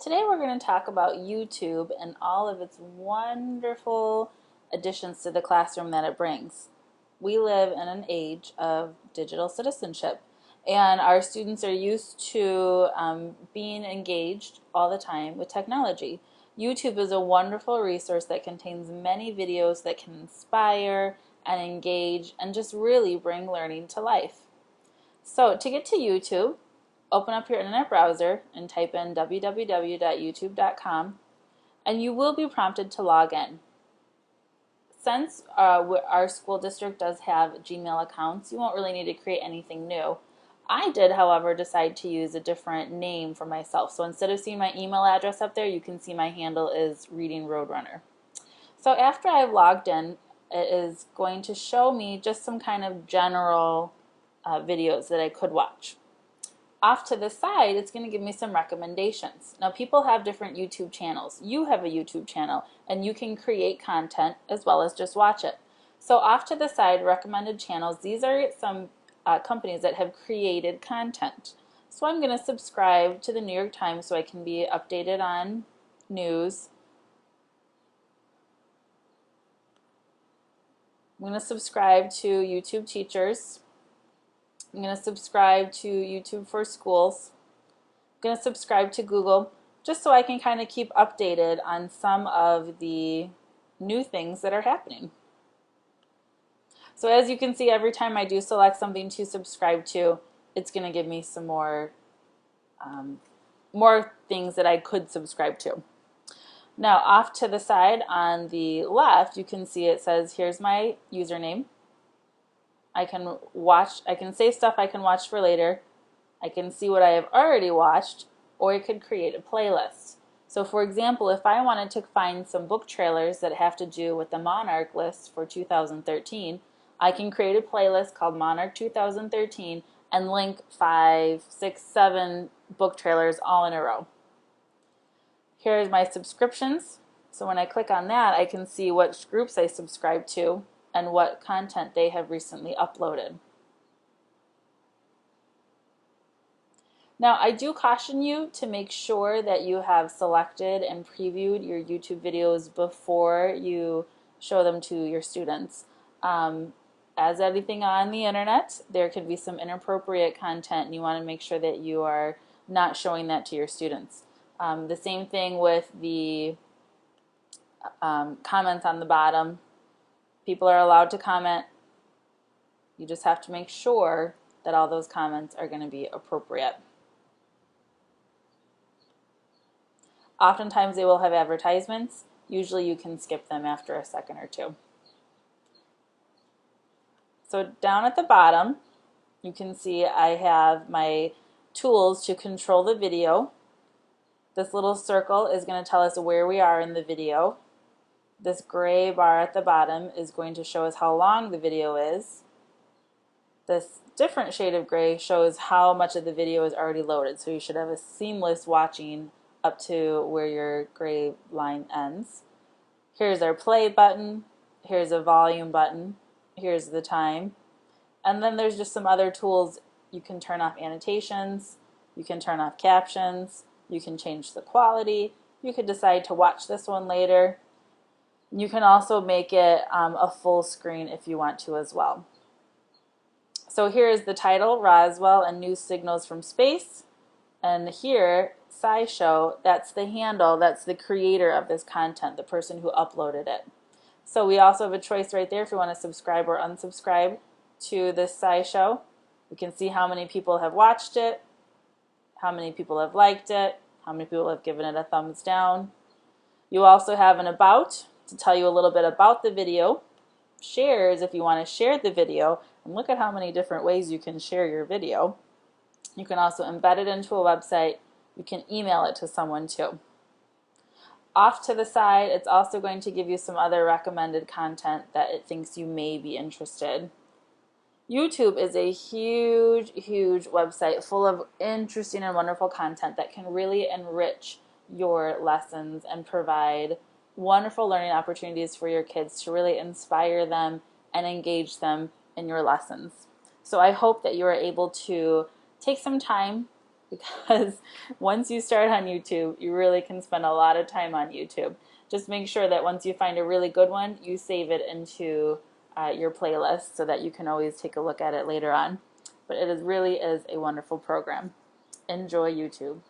Today we're going to talk about YouTube and all of its wonderful additions to the classroom that it brings. We live in an age of digital citizenship, and our students are used to being engaged all the time with technology. YouTube is a wonderful resource that contains many videos that can inspire and engage and just really bring learning to life. So to get to YouTube, open up your internet browser and type in www.youtube.com, and you will be prompted to log in. Since our school district does have Gmail accounts, you won't really need to create anything new. I did, however, decide to use a different name for myself. So instead of seeing my email address up there, you can see my handle is Reading Roadrunner. So after I've logged in, it is going to show me just some kind of general videos that I could watch. Off to the side, it's going to give me some recommendations. Now, people have different YouTube channels. You have a YouTube channel, and you can create content as well as just watch it. So off to the side, recommended channels, these are some companies that have created content. So I'm going to subscribe to the New York Times so I can be updated on news. I'm going to subscribe to YouTube Teachers. I'm going to subscribe to YouTube for Schools. I'm going to subscribe to Google just so I can kind of keep updated on some of the new things that are happening. So as you can see, every time I do select something to subscribe to, it's going to give me some more things that I could subscribe to. Now off to the side on the left, you can see it says, here's my username. I can save stuff I can watch for later. I can see what I have already watched, or I could create a playlist. So for example, if I wanted to find some book trailers that have to do with the Monarch list for 2013, I can create a playlist called Monarch 2013 and link 5, 6, 7 book trailers all in a row. Here's my subscriptions. So when I click on that, I can see which groups I subscribe to and what content they have recently uploaded. Now, I do caution you to make sure that you have selected and previewed your YouTube videos before you show them to your students. As everything on the internet, there can be some inappropriate content, and you want to make sure that you are not showing that to your students. The same thing with the comments on the bottom. People are allowed to comment. You just have to make sure that all those comments are going to be appropriate. Oftentimes they will have advertisements. Usually you can skip them after a second or two. So down at the bottom, you can see I have my tools to control the video. This little circle is going to tell us where we are in the video. This gray bar at the bottom is going to show us how long the video is. This different shade of gray shows how much of the video is already loaded. So you should have a seamless watching up to where your gray line ends. Here's our play button. Here's a volume button. Here's the time. And then there's just some other tools. You can turn off annotations. You can turn off captions. You can change the quality. You could decide to watch this one later. You can also make it a full screen if you want to as well. So here is the title, Roswell and New Signals from Space. And here, SciShow, that's the handle, that's the creator of this content, the person who uploaded it. So we also have a choice right there if you want to subscribe or unsubscribe to this SciShow. We can see how many people have watched it, how many people have liked it, how many people have given it a thumbs down. You also have an about to tell you a little bit about the video, shares if you want to share the video, and look at how many different ways you can share your video. You can also embed it into a website. You can email it to someone too. Off to the side, it's also going to give you some other recommended content that it thinks you may be interested. YouTube is a huge, huge website full of interesting and wonderful content that can really enrich your lessons and provide wonderful learning opportunities for your kids to really inspire them and engage them in your lessons. So I hope that you are able to take some time because once you start on YouTube, you really can spend a lot of time on YouTube. Just make sure that once you find a really good one, you save it into your playlist so that you can always take a look at it later on. But it really is a wonderful program. Enjoy YouTube.